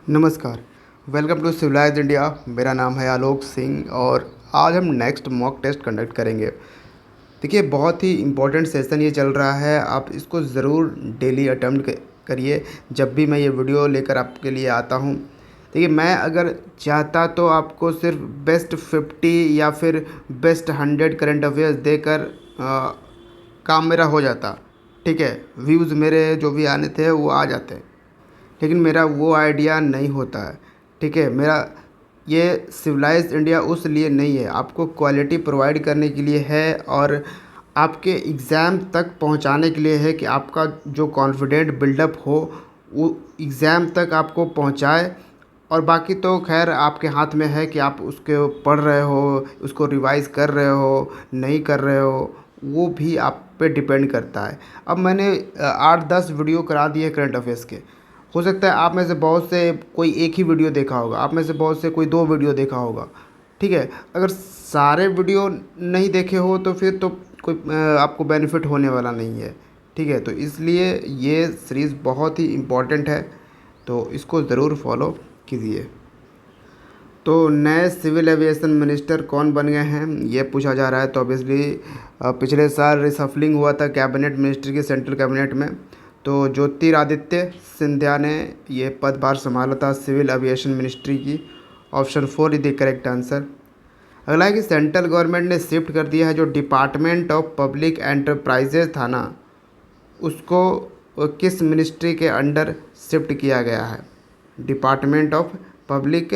नमस्कार। Welcome to civilized India. मेरा नाम है आलोक सिंह और आज हम नेक्स्ट मॉक टेस्ट कंडक्ट करेंगे। देखिए, बहुत ही इम्पोर्टेंट सेशन ये चल रहा है। आप इसको ज़रूर डेली अटेम्प्ट करिए जब भी मैं ये वीडियो लेकर आपके लिए आता हूँ। देखिए, मैं अगर चाहता तो आपको सिर्फ बेस्ट 50 या फिर बेस्ट 100 करंट अफेयर्स देकर काम मेरा हो जाता। ठीक है, व्यूज़ मेरे जो भी आने थे वो आ जाते, लेकिन मेरा वो आइडिया नहीं होता है। ठीक है, मेरा ये सिविलाइज्ड इंडिया उस लिए नहीं है, आपको क्वालिटी प्रोवाइड करने के लिए है और आपके एग्ज़ाम तक पहुंचाने के लिए है कि आपका जो कॉन्फिडेंट बिल्डअप हो वो एग्ज़ाम तक आपको पहुंचाए। और बाकी तो खैर आपके हाथ में है कि आप उसके पढ़ रहे हो, उसको रिवाइज़ कर रहे हो, नहीं कर रहे हो, वो भी आप पे डिपेंड करता है। अब मैंने 8-10 वीडियो करा दिए करंट अफेयर्स के। हो सकता है आप में से बहुत से कोई एक ही वीडियो देखा होगा, आप में से बहुत से कोई 2 वीडियो देखा होगा। ठीक है, अगर सारे वीडियो नहीं देखे हो तो फिर तो कोई आपको बेनिफिट होने वाला नहीं है। ठीक है, तो इसलिए ये सीरीज़ बहुत ही इम्पोर्टेंट है, तो इसको ज़रूर फॉलो कीजिए। तो नए सिविल एविएशन मिनिस्टर कौन बन गए हैं ये पूछा जा रहा है। तो ऑब्वियसली पिछले साल रिसफलिंग हुआ था कैबिनेट मिनिस्टर की, सेंट्रल कैबिनेट में। तो ज्योतिरादित्य सिंधिया ने ये पदभार संभाला था सिविल एविएशन मिनिस्ट्री की। Option 4 is the correct answer. अगला है कि सेंट्रल गवर्नमेंट ने शिफ्ट कर दिया है जो डिपार्टमेंट ऑफ पब्लिक एंटरप्राइजेज था ना, उसको किस मिनिस्ट्री के अंडर शिफ्ट किया गया है। डिपार्टमेंट ऑफ पब्लिक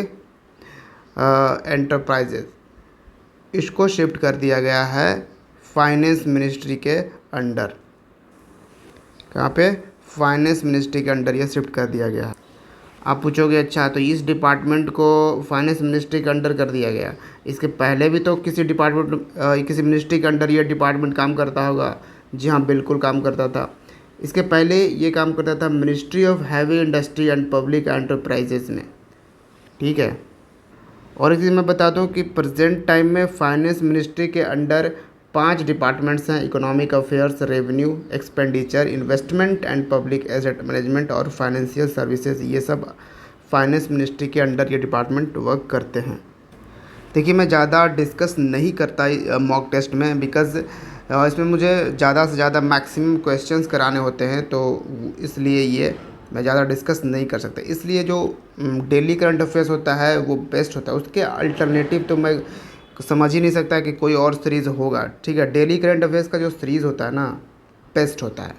एंटरप्राइजेज, इसको शिफ्ट कर दिया गया है फाइनेंस मिनिस्ट्री के अंडर। कहाँ पे? फाइनेंस मिनिस्ट्री के अंडर ये शिफ्ट कर दिया गया है। आप पूछोगे अच्छा तो इस डिपार्टमेंट को फाइनेंस मिनिस्ट्री के अंडर कर दिया गया, इसके पहले भी तो किसी डिपार्टमेंट किसी मिनिस्ट्री के अंडर ये डिपार्टमेंट काम करता होगा। जी हाँ, बिल्कुल काम करता था। इसके पहले ये काम करता था ministry of heavy industry and public enterprises में। ठीक है, और एक चीज़ मैं बता दूं कि प्रेजेंट टाइम में फाइनेंस मिनिस्ट्री के अंडर 5 डिपार्टमेंट्स हैं: economic affairs, revenue, expenditure, investment and public asset management और फाइनेंशियल सर्विसेज। ये सब फाइनेंस मिनिस्ट्री के अंडर ये डिपार्टमेंट वर्क करते हैं। देखिए, मैं ज़्यादा डिस्कस नहीं करता मॉक टेस्ट में, बिकॉज़ इसमें मुझे ज़्यादा से ज़्यादा मैक्सिमम क्वेश्चंस कराने होते हैं, तो इसलिए ये मैं ज़्यादा डिस्कस नहीं कर सकता। इसलिए जो डेली करंट अफेयर्स होता है वो बेस्ट होता है, उसके अल्टरनेटिव तो मैं समझ ही नहीं सकता कि कोई और सीरीज़ होगा। ठीक है, डेली करंट अफेयर्स का जो सीरीज़ होता है ना, बेस्ट होता है।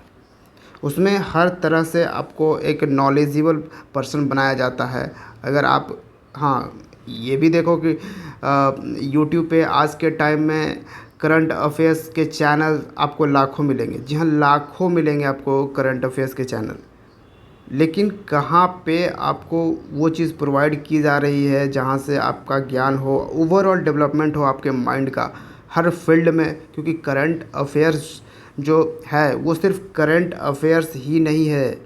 उसमें हर तरह से आपको एक नॉलेजेबल पर्सन बनाया जाता है। अगर आप, हाँ, ये भी देखो कि यूट्यूब पे आज के टाइम में करंट अफेयर्स के चैनल आपको लाखों मिलेंगे। जी हाँ, लाखों मिलेंगे आपको करंट अफेयर्स के चैनल, लेकिन कहाँ पे आपको वो चीज़ प्रोवाइड की जा रही है जहाँ से आपका ज्ञान हो, ओवरऑल डेवलपमेंट हो आपके माइंड का हर फील्ड में। क्योंकि करंट अफेयर्स जो है वो सिर्फ करंट अफेयर्स ही नहीं है।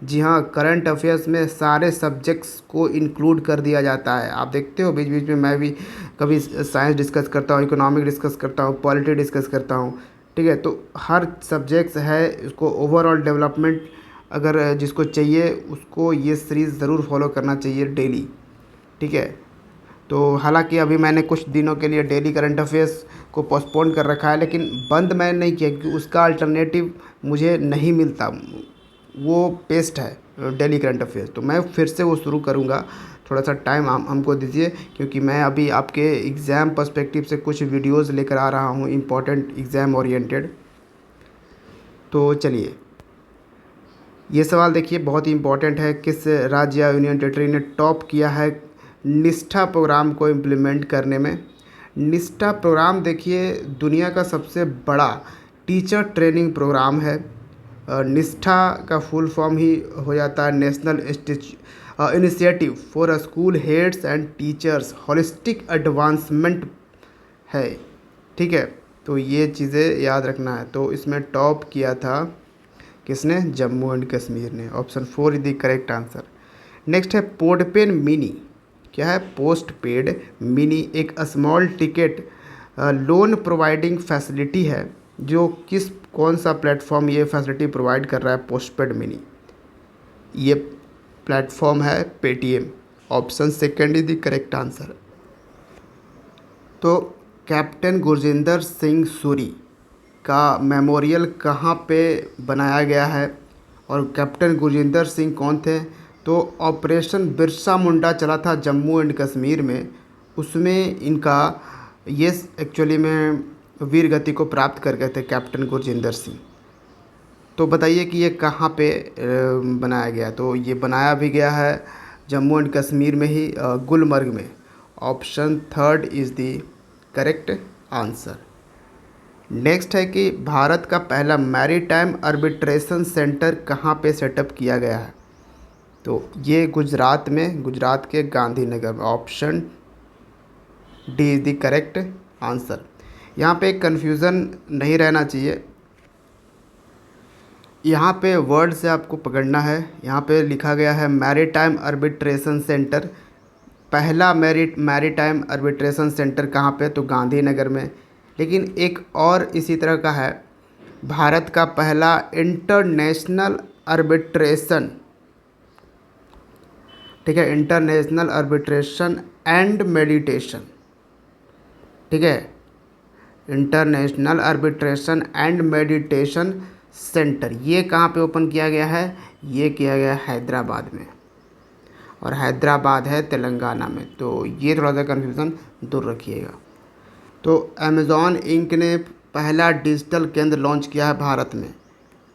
जी हाँ, करंट अफेयर्स में सारे सब्जेक्ट्स को इंक्लूड कर दिया जाता है। आप देखते हो बीच बीच में मैं भी कभी साइंस डिस्कस करता हूँ, इकोनॉमिक डिस्कस करता हूँ, पॉलिटी डिस्कस करता हूँ। ठीक है, तो हर सब्जेक्ट्स है, उसको ओवरऑल डेवलपमेंट अगर जिसको चाहिए उसको ये सीरीज़ ज़रूर फॉलो करना चाहिए डेली। ठीक है, तो हालांकि अभी मैंने कुछ दिनों के लिए डेली करंट अफेयर्स को पोस्टपोन कर रखा है, लेकिन बंद मैंने नहीं किया क्योंकि उसका अल्टरनेटिव मुझे नहीं मिलता, वो बेस्ट है डेली करंट अफेयर्स। तो मैं फिर से वो शुरू करूँगा। थोड़ा सा टाइम हमको दीजिए, क्योंकि मैं अभी आपके एग्ज़ाम पर्सपेक्टिव से कुछ वीडियोज़ लेकर आ रहा हूँ, इम्पॉर्टेंट एग्ज़ाम ओरिएंटेड। तो चलिए, ये सवाल देखिए बहुत ही इम्पोर्टेंट है। किस राज्य या यूनियन टेरिटरी ने टॉप किया है निष्ठा प्रोग्राम को इम्प्लीमेंट करने में? निष्ठा प्रोग्राम देखिए दुनिया का सबसे बड़ा टीचर ट्रेनिंग प्रोग्राम है। निष्ठा का फुल फॉर्म ही हो जाता है national initiative for school heads and teachers holistic advancement है। ठीक है, तो ये चीज़ें याद रखना है। तो इसमें टॉप किया था किसने? जम्मू एंड कश्मीर ने। Option 4 is the correct answer. Next है पोस्टपेड मिनी। क्या है? पोस्ट पेड मिनी एक small ticket loan providing facility है जो कौन सा प्लेटफॉर्म ये फैसिलिटी प्रोवाइड कर रहा है? Postpaid mini. ये प्लेटफॉर्म है Paytm. Option second is the correct answer. तो कैप्टन गुरजिंदर सिंह सूरी का मेमोरियल कहाँ पे बनाया गया है, और कैप्टन गुरजिंदर सिंह कौन थे? तो ऑपरेशन बिरसा मुंडा चला था जम्मू एंड कश्मीर में, उसमें इनका ये एक्चुअली में वीर गति को प्राप्त कर गए थे कैप्टन गुरजिंदर सिंह। तो बताइए कि ये कहाँ पे बनाया गया? तो ये बनाया भी गया है जम्मू एंड कश्मीर में ही, गुलमर्ग में। Option third is the correct answer. Next है कि भारत का पहला मैरीटाइम आर्बिट्रेशन सेंटर कहाँ पे सेटअप किया गया है? तो ये गुजरात में, गुजरात के गांधीनगर में। Option D is the correct answer. यहाँ पे कन्फ्यूज़न नहीं रहना चाहिए, यहाँ पे वर्ड से आपको पकड़ना है। यहाँ पे लिखा गया है मैरीटाइम आर्बिट्रेशन सेंटर। पहला मैरीटाइम आर्बिट्रेशन सेंटर कहाँ पे? तो गांधीनगर में। लेकिन एक और इसी तरह का है, भारत का पहला इंटरनेशनल आर्बिट्रेशन, ठीक है, इंटरनेशनल आर्बिट्रेशन एंड मेडिटेशन, ठीक है, international arbitration and meditation centre, ये कहाँ पे ओपन किया गया है? ये किया गया हैदराबाद में, और हैदराबाद है तेलंगाना में। तो ये थोड़ा सा कन्फ्यूज़न दूर रखिएगा। तो अमेज़ॉन इंक ने पहला डिजिटल केंद्र लॉन्च किया है भारत में,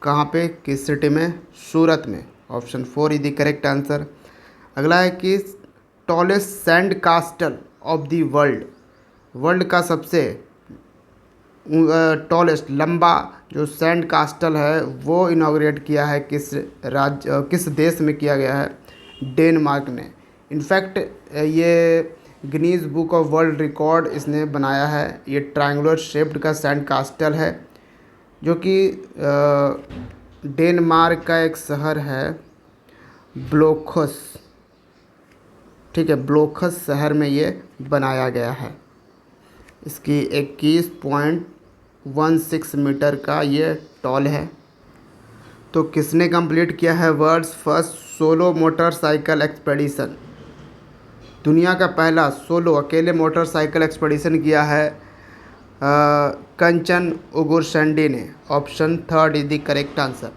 कहाँ पे, किस सिटी में? सूरत में। Option four is the correct answer. अगला है कि tallest sand कास्टल of the world, world का सबसे टॉलेस्ट, लंबा जो सैंड कास्टल है वो इनॉग्रेट किया है किस राज्य, किस देश में किया गया है? डेनमार्क ने। इनफैक्ट ये Guinness book of world record इसने बनाया है। ये ट्रायंगुलर शेप्ड का सैंड कास्टल है, जो कि डेनमार्क का एक शहर है ब्लोखस, ठीक है, ब्लोखस शहर में ये बनाया गया है। इसकी 21.16 मीटर का ये टॉल है। तो किसने कंप्लीट किया है world's first solo motorcycle expedition? दुनिया का पहला सोलो अकेले मोटरसाइकिल एक्सपेडिशन किया है कंचन उगुरशंडी ने। Option third is the correct answer.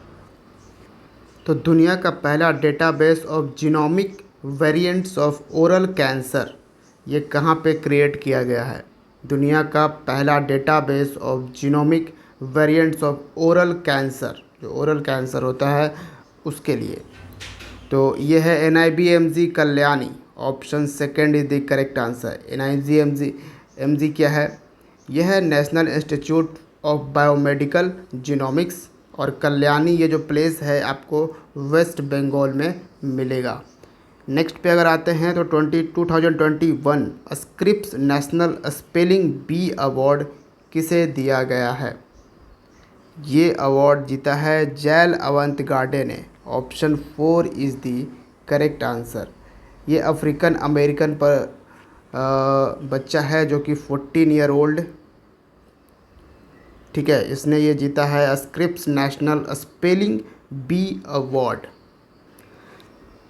तो दुनिया का पहला database of genomic variants of oral cancer, ये कहाँ पे क्रिएट किया गया है? दुनिया का पहला database of genomic variants of oral cancer, जो ओरल कैंसर होता है उसके लिए। तो ये है NIBMG Kalyani. Option second is the correct answer. NIBMG क्या है? यह है national institute of biomedical genomics, और कल्याणी ये जो प्लेस है आपको वेस्ट बंगाल में मिलेगा। नेक्स्ट पे अगर आते हैं तो 2021 Scripps national spelling B award किसे दिया गया है? ये अवार्ड जीता है जैल अवंतगाडे ने। Option four is the correct answer. ये अफ्रीकन अमेरिकन पर बच्चा है जो कि 14 ईयर ओल्ड, ठीक है, इसने ये जीता है Scripps national spelling B award.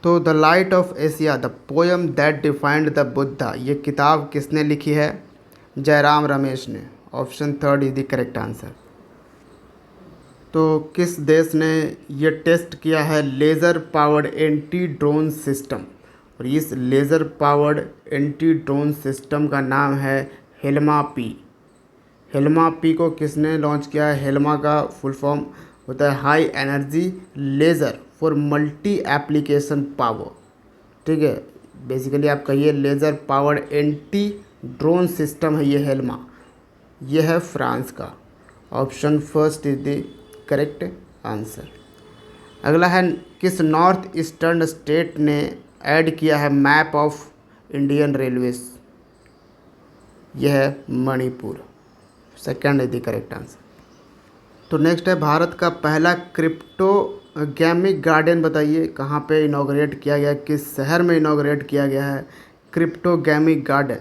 तो the Light of Asia the poem that defined the Buddha, ये किताब किसने लिखी है? जयराम रमेश ने। Option third is the correct answer. तो किस देश ने ये टेस्ट किया है laser powered anti drone system? और इस laser powered anti drone system का नाम है हेल्मा पी। हेल्मा पी को किसने लॉन्च किया है? हेल्मा का फुल फॉर्म होता है high energy laser for multi application power, ठीक है, बेसिकली आप कहिए laser powered anti drone system है ये हेल्मा, ये है फ्रांस का। Option first is the correct answer. अगला है किस नॉर्थ ईस्टर्न स्टेट ने ऐड किया है मैप ऑफ इंडियन रेलवेज? यह है Manipur. Second is the correct answer. तो नेक्स्ट है भारत का पहला क्रिप्टोगैमिक गार्डन, बताइए कहाँ पे इनॉग्रेट किया गया, किस शहर में इनॉग्रेट किया गया है क्रिप्टोगैमिक गार्डन?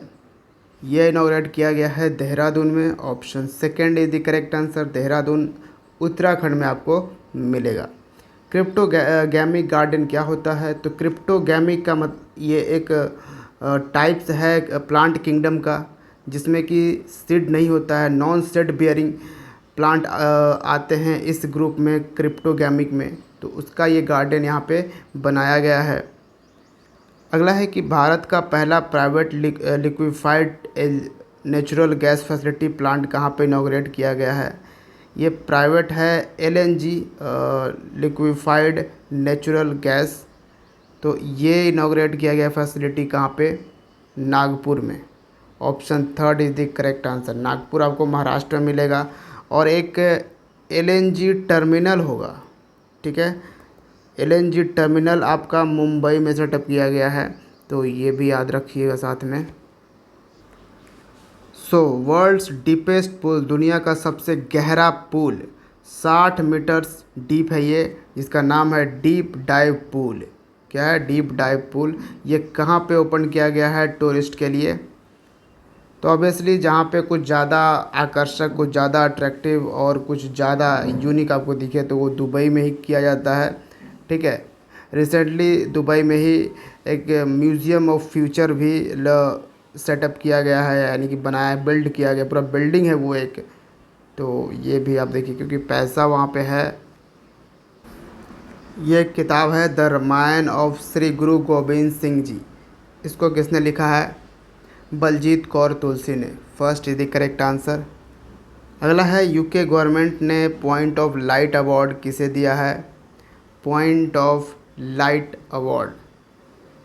ये इनॉग्रेट किया गया है देहरादून में। Option second is the correct answer. Dehradun Uttarakhand में आपको मिलेगा। क्रिप्टोगैमिक गार्डन क्या होता है? तो क्रिप्टोगैमिक का ये एक टाइप्स है प्लांट किंगडम का, जिसमें कि सीड नहीं होता है, नॉन सीड बियरिंग प्लांट आते हैं इस ग्रुप में, क्रिप्टोगैमिक में। तो उसका ये गार्डन यहाँ पे बनाया गया है। अगला है कि भारत का पहला private liquefied natural gas facility plant कहाँ पे इनॉग्रेट किया गया है? ये प्राइवेट है, एलएनजी लिक्विफाइड नेचुरल गैस। तो ये इनॉग्रेट किया गया फैसिलिटी कहाँ पे? नागपुर में। Option third is the correct answer. Nagpur आपको महाराष्ट्र में मिलेगा। और एक एलएनजी टर्मिनल होगा, ठीक है, एलएनजी टर्मिनल आपका मुंबई में सेटअप किया गया है, तो ये भी याद रखिएगा साथ में। वर्ल्ड्स डीपेस्ट पूल, दुनिया का सबसे गहरा पूल 60 मीटर्स डीप है ये, जिसका नाम है डीप डाइव पूल। क्या है? Deep dive pool. ये कहाँ पे ओपन किया गया है टूरिस्ट के लिए? तो ऑब्वियसली जहाँ पे कुछ ज़्यादा आकर्षक, कुछ ज़्यादा अट्रैक्टिव और कुछ ज़्यादा यूनिक आपको दिखे तो वो दुबई में ही किया जाता है, ठीक है। रिसेंटली दुबई में ही एक म्यूज़ियम ऑफ फ्यूचर भी सेटअप किया गया है, यानी कि बनाया, बिल्ड किया गया, पूरा बिल्डिंग है वो एक। तो ये भी आप देखिए, क्योंकि पैसा वहाँ पे है। ये एक किताब है द रामायण ऑफ श्री गुरु गोविंद सिंह जी। इसको किसने लिखा है? बलजीत कौर तुलसी ने। First is the correct answer. अगला है यूके गवर्नमेंट ने पॉइंट ऑफ लाइट अवार्ड किसे दिया है? पॉइंट ऑफ लाइट अवार्ड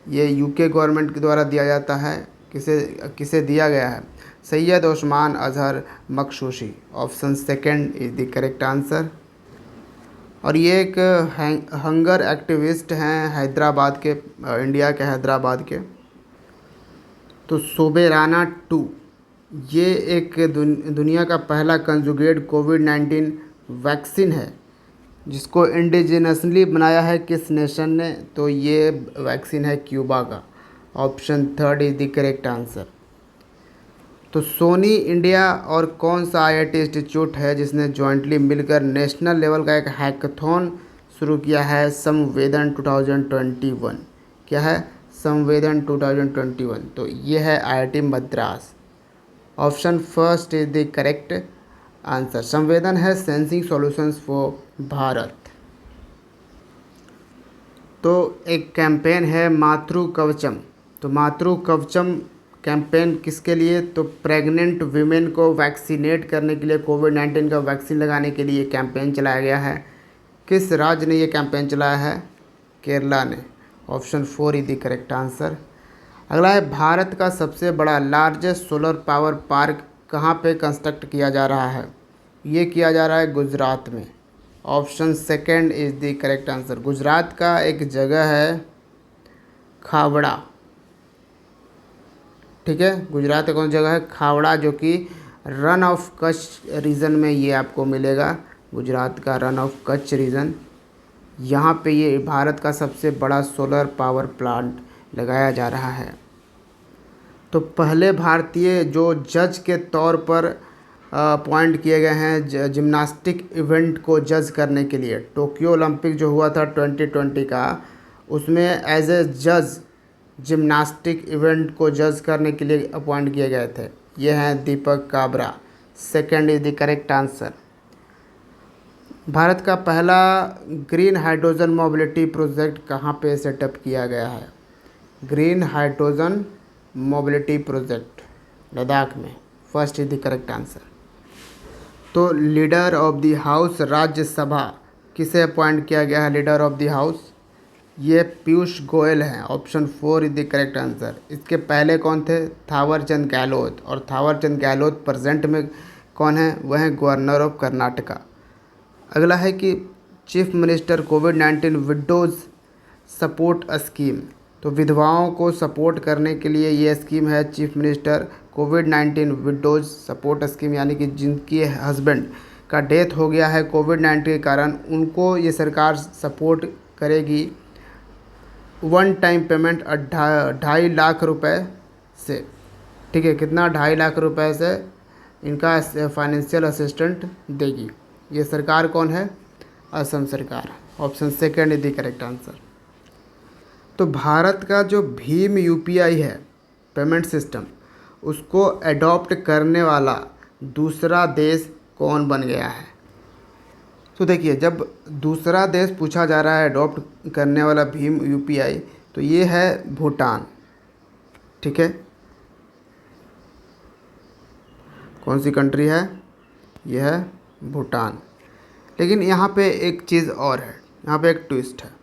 ये यूके गवर्नमेंट के द्वारा दिया जाता है। किसे दिया गया है? Syed Osman Azhar Maqsusi. Option second is the correct answer. और ये एक हंगर एक्टिविस्ट हैं हैदराबाद के, इंडिया के हैदराबाद के। तो सोबेराना 2 ये एक दुनिया का पहला कंजुगेट कोविड-19 वैक्सीन है, जिसको इंडिजिनसली बनाया है किस नेशन ने? तो ये वैक्सीन है क्यूबा का। Option third is the correct answer. तो सोनी इंडिया और कौन सा आईआईटी इंस्टीट्यूट है जिसने जॉइंटली मिलकर नेशनल लेवल का एक हैकाथॉन शुरू किया है? संवेदन 2021। क्या है? संवेदन 2021। तो ये है IIT Madras. Option first is the correct answer. संवेदन है सेंसिंग सॉल्यूशंस फॉर भारत। तो एक कैंपेन है मातृ कवचम। तो मातृ कवचम कैंपेन किसके लिए? तो प्रेग्नेंट वीमेन को वैक्सीनेट करने के लिए, कोविड-19 का वैक्सीन लगाने के लिए कैंपेन चलाया गया है। किस राज्य ने ये कैंपेन चलाया है? केरला ने। Option 4 is the correct answer. अगला है भारत का सबसे बड़ा लार्जेस्ट सोलर पावर पार्क कहाँ पे कंस्ट्रक्ट किया जा रहा है? ये किया जा रहा है गुजरात में। Option second is the correct answer. Gujarat का एक जगह है खावड़ा, ठीक है, गुजरात का कौन जगह है? खावड़ा, जो कि रन ऑफ कच्छ रीजन में ये आपको मिलेगा। गुजरात का रन ऑफ कच्छ रीजन, यहाँ पे ये भारत का सबसे बड़ा सोलर पावर प्लांट लगाया जा रहा है। तो पहले भारतीय जो जज के तौर पर अपॉइंट किए गए हैं जिम्नास्टिक इवेंट को जज करने के लिए, टोक्यो ओलंपिक जो हुआ था 2020 का, उसमें एज ए जज जिम्नास्टिक इवेंट को जज करने के लिए अपॉइंट किए गए थे। ये हैं Deepak Kabra. Second is the correct answer. Bharat का पहला ग्रीन हाइड्रोजन मोबिलिटी प्रोजेक्ट कहाँ पे सेटअप किया गया है? Green hydrogen mobility project Ladakh में। First is the correct answer. तो leader of the house Rajya Sabha किसे अपॉइंट किया गया है? लीडर ऑफ द हाउस ये पीयूष गोयल हैं। Option 4 is the correct answer. इसके पहले कौन थे? थावरचंद गहलोत। और थावरचंद गहलोत प्रेजेंट में कौन है? वह हैं गवर्नर ऑफ कर्नाटका। अगला है कि चीफ मिनिस्टर कोविड-19 विडोज़ सपोर्ट स्कीम। तो विधवाओं को सपोर्ट करने के लिए ये स्कीम है चीफ मिनिस्टर कोविड-19 विडोज़ सपोर्ट स्कीम, यानी कि जिनकी हस्बैंड का डेथ हो गया है कोविड-19 के कारण, उनको ये सरकार सपोर्ट करेगी। वन टाइम पेमेंट 2.5 लाख रुपए से, ठीक है, कितना? 2.5 लाख रुपए से इनका फाइनेंशियल असिस्टेंट देगी। ये सरकार कौन है? असम सरकार। Option second is the correct answer. तो भारत का जो भीम यूपीआई है पेमेंट सिस्टम, उसको अडॉप्ट करने वाला दूसरा देश कौन बन गया है? तो देखिए, जब दूसरा देश पूछा जा रहा है अडॉप्ट करने वाला भीम यूपीआई, तो ये है भूटान। ठीक है, कौन सी कंट्री है? यह है भूटान। लेकिन यहाँ पे एक चीज़ और है, यहाँ पे एक ट्विस्ट है।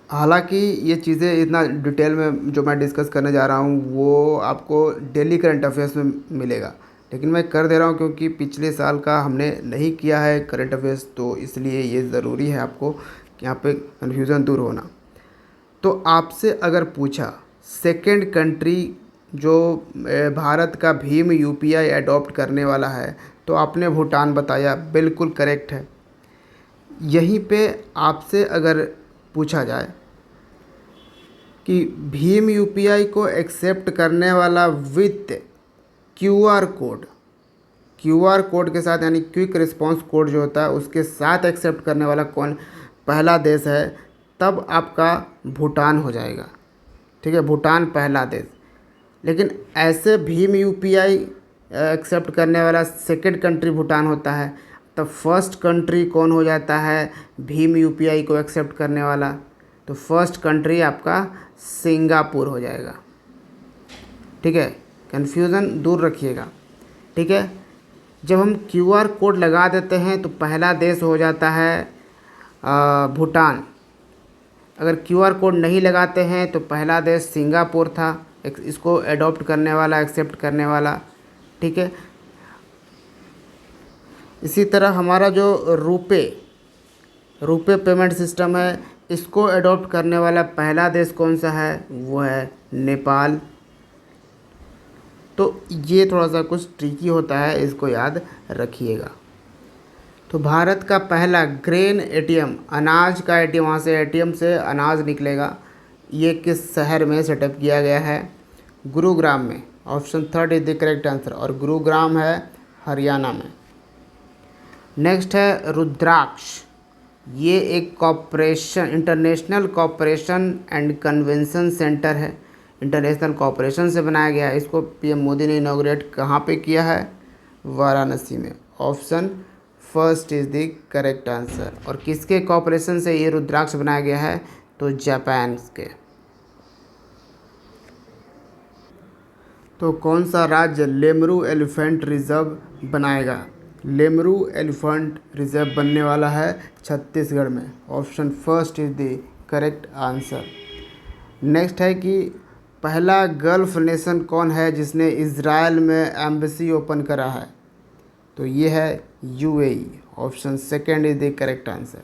हालांकि ये चीज़ें इतना डिटेल में जो मैं डिस्कस करने जा रहा हूँ वो आपको डेली करंट अफेयर्स में मिलेगा, लेकिन मैं कर दे रहा हूँ क्योंकि पिछले साल का हमने नहीं किया है करंट अफेयर्स, तो इसलिए ये ज़रूरी है आपको यहाँ पे कन्फ्यूज़न दूर होना। तो आपसे अगर पूछा सेकंड कंट्री जो भारत का भीम यूपीआई अडॉप्ट करने वाला है, तो आपने भूटान बताया, बिल्कुल करेक्ट है। यहीं पे आपसे अगर पूछा जाए कि भीम यूपीआई को एक्सेप्ट करने वाला विथ क्यूआर कोड के साथ, यानी क्विक रिस्पांस कोड जो होता है उसके साथ एक्सेप्ट करने वाला कौन पहला देश है, तब आपका भूटान हो जाएगा। ठीक है, भूटान पहला देश। लेकिन ऐसे भीम यूपीआई एक्सेप्ट करने वाला सेकंड कंट्री भूटान होता है, तब फर्स्ट कंट्री कौन हो जाता है भीम यूपीआई को एक्सेप्ट करने वाला? तो फर्स्ट कंट्री आपका सिंगापुर हो जाएगा। ठीक है, कन्फ्यूज़न दूर रखिएगा। ठीक है, जब हम क्यूआर कोड लगा देते हैं तो पहला देश हो जाता है भूटान। अगर क्यूआर कोड नहीं लगाते हैं तो पहला देश सिंगापुर था, इसको अडॉप्ट करने वाला, एक्सेप्ट करने वाला। ठीक है, इसी तरह हमारा जो रुपे पेमेंट सिस्टम है, इसको अडॉप्ट करने वाला पहला देश कौन सा है? वो है नेपाल। तो ये थोड़ा सा कुछ ट्रिकी होता है, इसको याद रखिएगा। तो भारत का पहला ग्रेन एटीएम, अनाज का एटीएम, वहाँ से एटीएम से अनाज निकलेगा, ये किस शहर में सेटअप किया गया है? गुरुग्राम में। Option third is the correct answer, और गुरुग्राम है हरियाणा में। नेक्स्ट है रुद्राक्ष। ये एक cooperation, international cooperation and convention centre है, इंटरनेशनल कॉपरेशन से बनाया गया है। इसको पीएम मोदी ने इनॉग्रेट कहाँ पे किया है? वाराणसी में। Option first is the correct answer. और किसके कॉपरेशन से ये रुद्राक्ष बनाया गया है? तो जापान के। तो कौन सा राज्य लेमरू एलिफेंट रिजर्व बनाएगा? लेमरू एलिफेंट रिजर्व बनने वाला है छत्तीसगढ़ में। Option first is the correct answer. Next है कि पहला गल्फ नेशन कौन है जिसने इज़राइल में एम्बेसी ओपन करा है? तो ये है UAE. Option second is the correct answer.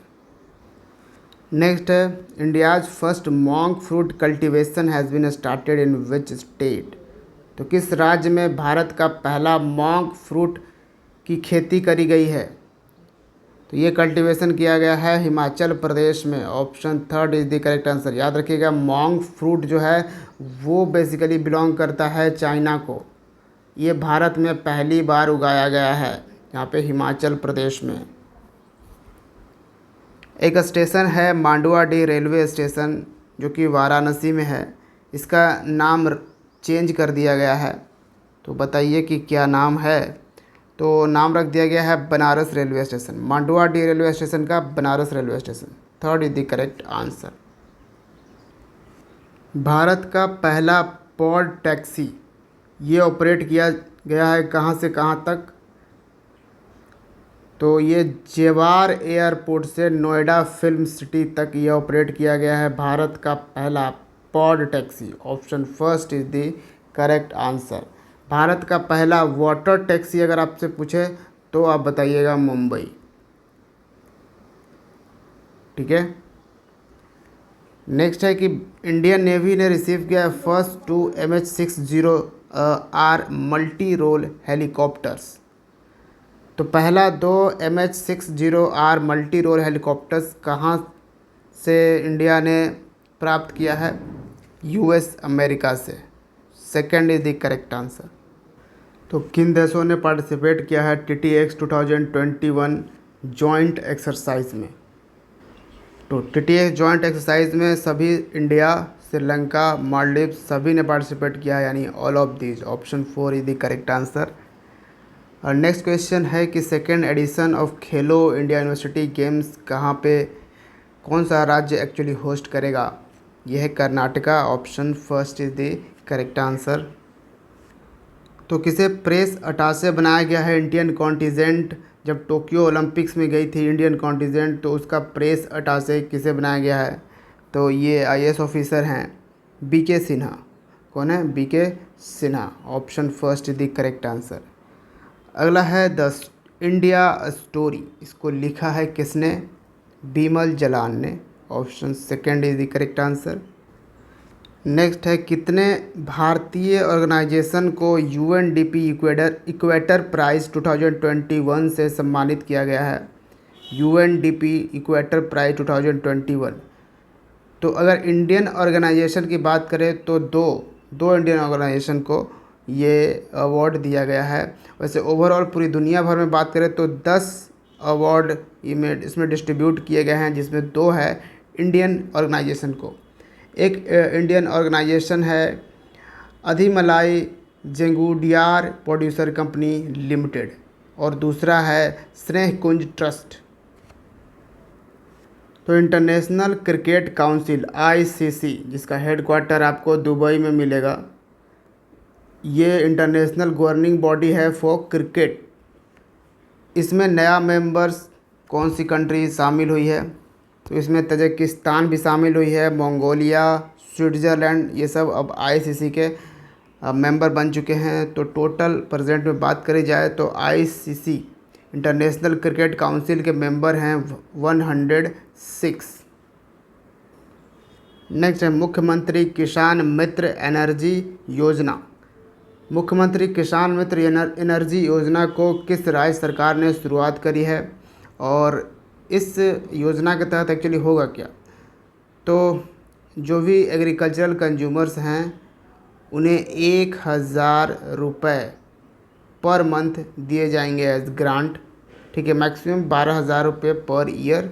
Next है India's first monk fruit cultivation has been started in which state? तो किस राज्य में भारत का पहला मॉन्क फ्रूट की खेती करी गई है? तो ये कल्टीवेशन किया गया है हिमाचल प्रदेश में। Option third is the correct answer. याद रखिएगा, मॉन्क फ्रूट जो है वो बेसिकली बिलोंग करता है चाइना को। ये भारत में पहली बार उगाया गया है, यहाँ पे हिमाचल प्रदेश में। एक स्टेशन है मांडुआडीह रेलवे स्टेशन, जो कि वाराणसी में है, इसका नाम चेंज कर दिया गया है। तो बताइए कि क्या नाम है? तो नाम रख दिया गया है Banaras railway station. Manduadih railway station का Banaras railway station. Third is the correct answer. Bharat का पहला पॉड टैक्सी ये ऑपरेट किया गया है कहाँ से कहाँ तक? तो ये जेवार एयरपोर्ट से नोएडा फिल्म सिटी तक ये ऑपरेट किया गया है भारत का पहला pod taxi. Option first is the correct answer. Bharat का पहला वाटर टैक्सी अगर आपसे पूछे तो आप बताइएगा मुंबई। ठीक है, नेक्स्ट है कि इंडियन नेवी ने रिसीव किया first 2 MH-60R multi role helicopters. तो पहला 2 MH-60R मल्टी रोल हेलीकॉप्टर्स कहाँ से इंडिया ने प्राप्त किया है? यूएस अमेरिका से। Second is the correct answer. तो किन देशों ने पार्टिसिपेट किया है TTX 2021 जॉइंट एक्सरसाइज में? तो टीटीए जॉइंट एक्सरसाइज में सभी इंडिया, श्रीलंका, मालदीव सभी ने पार्टिसिपेट किया है, यानी all of these. Option 4 is the correct answer. और नेक्स्ट क्वेश्चन है कि second edition of Khelo India university games कहाँ पे, कौन सा राज्य एक्चुअली होस्ट करेगा? यह है Karnataka. Option first is the correct answer. तो किसे प्रेस अटासे बनाया गया है? इंडियन कॉन्टिजेंट जब टोक्यो ओलंपिक्स में गई थी इंडियन कॉन्टिजेंट, तो उसका प्रेस अटासे किसे बनाया गया है? तो ये आईएएस ऑफिसर हैं बीके सिन्हा। कौन है? B K Sinha. Option first is the correct answer. अगला है इंडिया स्टोरी, इसको लिखा है किसने? बीमल जलान ने। Option second is the correct answer. Next है कितने भारतीय ऑर्गेनाइजेशन को यूएनडीपी इक्वेटर प्राइज़ 2021 से सम्मानित किया गया है? UNDP equator prize 2021। तो अगर इंडियन ऑर्गेनाइजेशन की बात करें तो दो इंडियन ऑर्गेनाइजेशन को ये अवार्ड दिया गया है। वैसे ओवरऑल पूरी दुनिया भर में बात करें तो 10 अवार्ड इसमें डिस्ट्रीब्यूट किए गए हैं, जिसमें 2 है इंडियन ऑर्गेनाइजेशन को। एक इंडियन ऑर्गेनाइजेशन है अधिमलाई जेंगुडियार प्रोड्यूसर कंपनी लिमिटेड, और दूसरा है स्नेह कुंज ट्रस्ट। तो इंटरनेशनल क्रिकेट काउंसिल आईसीसी, जिसका हेडक्वार्टर आपको दुबई में मिलेगा, ये इंटरनेशनल गवर्निंग बॉडी है फॉर क्रिकेट। इसमें नया मेंबर्स कौन सी कंट्री शामिल हुई है? तो इसमें तजाकिस्तान भी शामिल हुई है, मंगोलिया, स्विट्ज़रलैंड, ये सब अब आईसीसी के मेंबर बन चुके हैं। तो टोटल प्रेजेंट में बात करी जाए तो आईसीसी इंटरनेशनल क्रिकेट काउंसिल के मेंबर हैं 106। नेक्स्ट है मुख्यमंत्री किसान मित्र एनर्जी योजना। मुख्यमंत्री किसान मित्र एनर्जी योजना को किस राज्य सरकार ने शुरुआत करी है, और इस योजना के तहत एक्चुअली होगा क्या? तो जो भी एग्रीकल्चरल कंज्यूमर्स हैं उन्हें 1000 रुपये पर मंथ दिए जाएंगे एज ग्रांट। ठीक है, मैक्सिमम 12,000 रुपये पर ईयर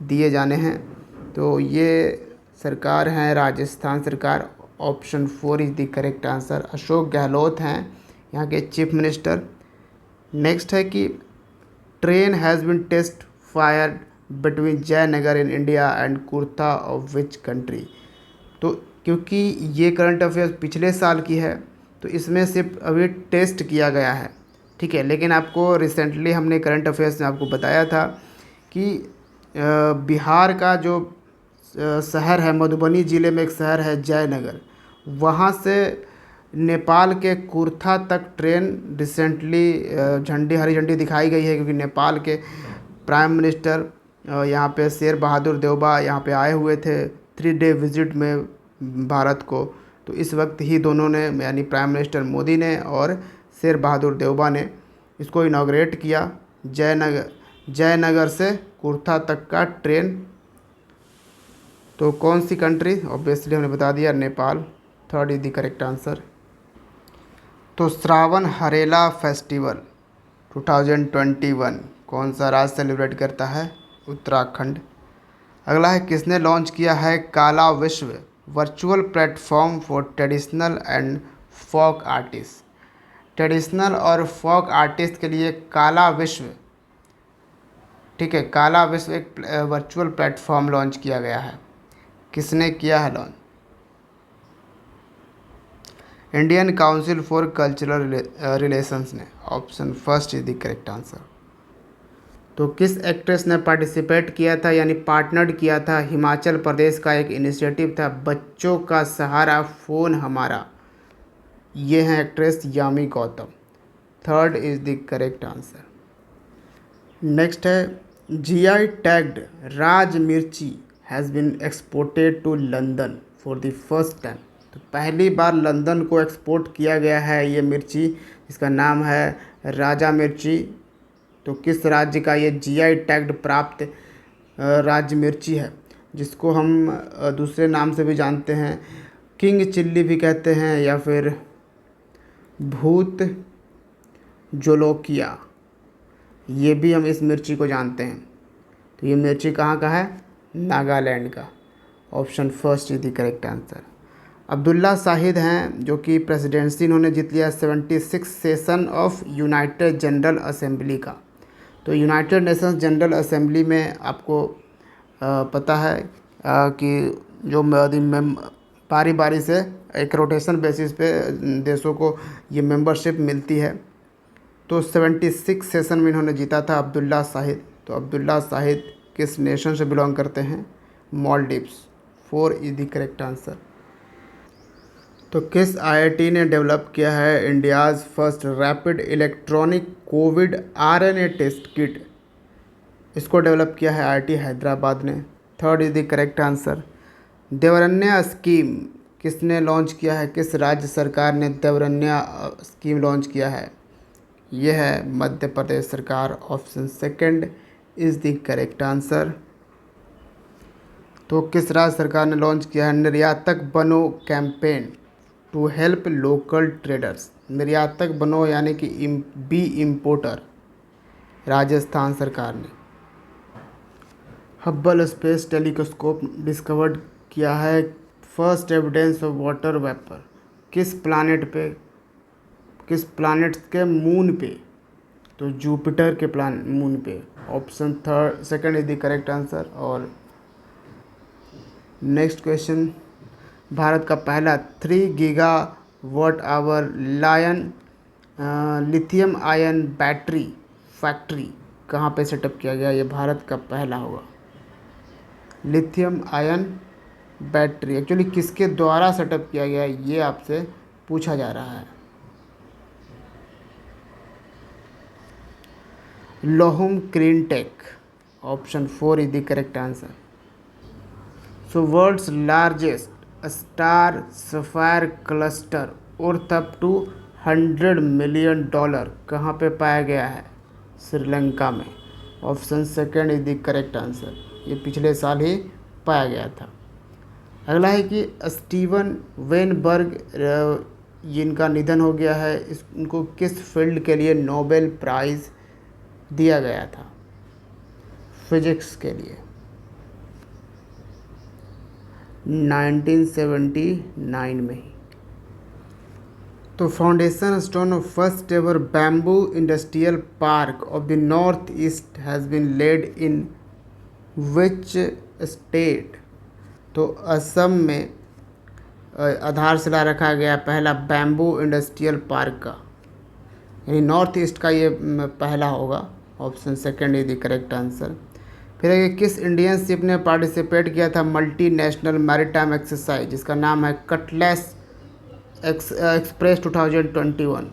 दिए जाने हैं। तो ये सरकार है राजस्थान सरकार। Option 4 is the correct answer. Ashok Gehlot हैं यहाँ के चीफ मिनिस्टर। नेक्स्ट है कि train has been test fired between Jaynagar in India and Kurtha of which country. तो क्योंकि ये करंट अफेयर्स पिछले साल की है तो इसमें सिर्फ अभी टेस्ट किया गया है। ठीक है, लेकिन आपको रिसेंटली हमने करंट अफेयर्स में आपको बताया था कि बिहार का जो शहर है, मधुबनी ज़िले में एक शहर है जयनगर, वहाँ से नेपाल के कुर्था तक ट्रेन रिसेंटली हरी झंडी दिखाई गई है, क्योंकि नेपाल के प्राइम मिनिस्टर यहाँ पे शेर बहादुर देउबा यहाँ पे आए हुए थे 3 डे विज़िट में भारत को। तो इस वक्त ही दोनों ने, यानी प्राइम मिनिस्टर मोदी ने और शेर बहादुर देउबा ने इसको इनॉग्रेट किया। जयनगर से कुर्था तक का ट्रेन। तो कौन सी कंट्री? ऑब्वियसली हमने बता दिया, Nepal. Third is the correct answer. तो श्रावण हरेला फेस्टिवल 2021 कौन सा राज्य सेलिब्रेट करता है? उत्तराखंड। अगला है किसने लॉन्च किया है Kala Vishwa virtual platform for traditional and folk artist. Traditional और फोक आर्टिस्ट के लिए काला विश्व, ठीक है, काला विश्व एक वर्चुअल प्लेटफॉर्म लॉन्च किया गया है। किसने किया है launch? Indian Council for Cultural Relations ने। Option first is the correct answer. तो किस एक्ट्रेस ने पार्टिसिपेट किया था, यानी पार्टनर्ड किया था? हिमाचल प्रदेश का एक इनिशिएटिव था बच्चों का सहारा फ़ोन हमारा। ये हैं actress Yami Gautam. Third is the correct answer. Next है GI tagged Raj mirchi has been exported to London for the first time. तो पहली बार लंदन को एक्सपोर्ट किया गया है ये मिर्ची, इसका नाम है राजा मिर्ची। तो किस राज्य का ये जीआई टैग्ड प्राप्त राज्य मिर्ची है, जिसको हम दूसरे नाम से भी जानते हैं, किंग चिल्ली भी कहते हैं, या फिर भूत जोलोकिया, ये भी हम इस मिर्ची को जानते हैं। तो ये मिर्ची कहाँ का है? नागालैंड का। Option first is the correct answer. Abdulla Shahid हैं जो कि प्रेसिडेंसी इन्होंने जीत लिया 76 session of United general assembly का। तो यूनाइटेड नेशंस जनरल असेंबली में आपको पता है कि जो बारी बारी से एक रोटेशन बेसिस पे देशों को ये मेंबरशिप मिलती है। तो 76 सेशन में इन्होंने जीता था अब्दुल्ला शाहिद। तो अब्दुल्ला शाहिद किस नेशन से बिलोंग करते हैं? Maldives. 4 is the correct answer. तो किस आईआईटी ने डेवलप किया है India's first rapid electronic COVID RNA test kit? इसको डेवलप किया है आईआईटी हैदराबाद ने। 3rd is the correct answer. Devaranya scheme किसने लॉन्च किया है? किस राज्य सरकार ने देवरन्या स्कीम लॉन्च किया है? यह है मध्य प्रदेश सरकार। Option 2nd is the correct answer. तो किस राज्य सरकार ने लॉन्च किया है Niryatak Bano campaign to help local traders? Niryatak Bano यानी कि बी इम्पोर्टर, राजस्थान सरकार ने। हब्बल स्पेस टेलीस्कोप डिस्कवर्ड किया है first evidence of water vapour किस प्लानेट के मून पे? तो जुपिटर के मून पे। Option 2nd is the correct answer. और नेक्स्ट क्वेश्चन, भारत का पहला 3 gigawatt hour lithium ion battery factory कहाँ पे सेटअप किया गया? ये भारत का पहला होगा। लिथियम आयन बैटरी एक्चुअली किसके द्वारा सेटअप किया गया ये आपसे पूछा जा रहा है। Lohum clean tech. Option 4 is the correct answer. So world's largest star sapphire cluster worth up to $100 million कहाँ पे पाया गया है? श्रीलंका में। Option 2nd is the correct answer. ये पिछले साल ही पाया गया था। अगला है कि स्टीवन वेनबर्ग जिनका निधन हो गया है इनको किस फील्ड के लिए नोबेल प्राइज़ दिया गया था? फिजिक्स के लिए। 1979 में ही। तो foundation stone of first ever bamboo industrial park of the north east has been laid in which state? तो असम में आधारशिला रखा गया पहला बैम्बू इंडस्ट्रियल पार्क का, यानी नॉर्थ ईस्ट का ये पहला होगा। Option 2nd is the correct answer. फिर है किस इंडियन शिप ने पार्टिसिपेट किया था मल्टी नेशनल मैरीटाइम एक्सरसाइज जिसका नाम है कटलास एक्सप्रेस 2021?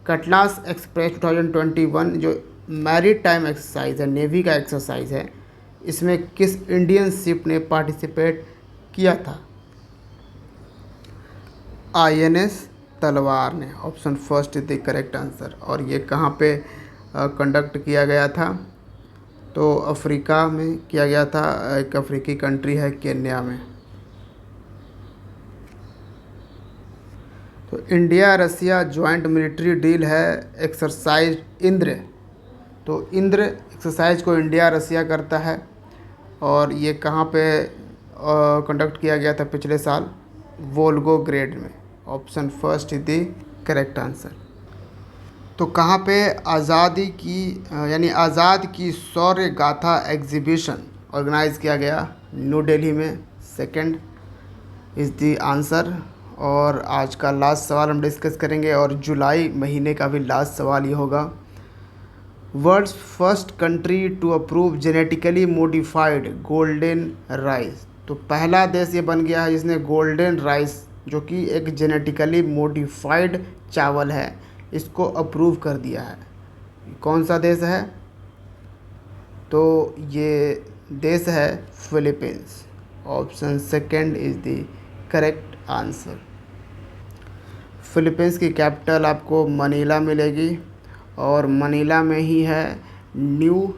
कटलास एक्सप्रेस 2021 जो मैरीटाइम एक्सरसाइज है, नेवी का एक्सरसाइज है, इसमें किस इंडियन शिप ने पार्टिसिपेट किया था? INS तलवार ने। Option 1st is the correct answer. और ये कहाँ पे कंडक्ट किया गया था? तो अफ्रीका में किया गया था। एक अफ्रीकी कंट्री है केन्या में। तो India Russia joint military deal है एक्सरसाइज इंद्र। तो इंद्र एक्सरसाइज को इंडिया रसिया करता है और ये कहाँ पे कंडक्ट किया गया था पिछले साल? वोल्गोग्रेड में। Option 1st is the correct answer. तो कहाँ पे आज़ादी की यानी आज़ाद की शौर्य गाथा एग्जीबिशन ऑर्गेनाइज़ किया गया? न्यू दिल्ली में। 2nd is the answer. और आज का लास्ट सवाल हम डिस्कस करेंगे और जुलाई महीने का भी लास्ट सवाल ये होगा। World's first country to approve genetically modified golden rice. तो पहला देश ये बन गया है जिसने गोल्डन राइस जो कि एक जेनेटिकली मॉडिफाइड चावल है इसको अप्रूव कर दिया है। कौन सा देश है? तो ये देश है Philippines. Option 2nd is the correct answer. Philippines की कैपिटल आपको मनीला मिलेगी और मनीला में ही है न्यू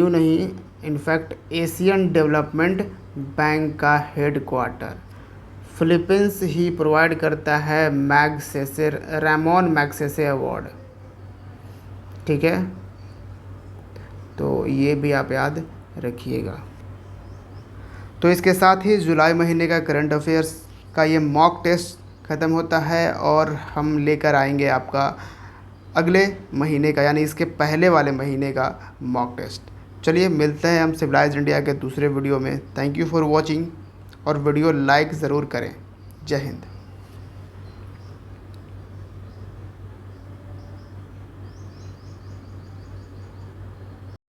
नहीं इनफैक्ट एशियन डेवलपमेंट बैंक का हेडक्वार्टर। फिलीपींस ही प्रोवाइड करता है रैमॉन मैग्सेसे अवार्ड। ठीक है, तो ये भी आप याद रखिएगा। तो इसके साथ ही जुलाई महीने का करंट अफेयर्स का ये मॉक टेस्ट ख़त्म होता है और हम लेकर आएंगे आपका अगले महीने का यानी इसके पहले वाले महीने का मॉक टेस्ट। चलिए मिलते हैं हम सिविलाइज्ड इंडिया के दूसरे वीडियो में। थैंक यू फॉर वॉचिंग और वीडियो लाइक ज़रूर करें। जय हिंद।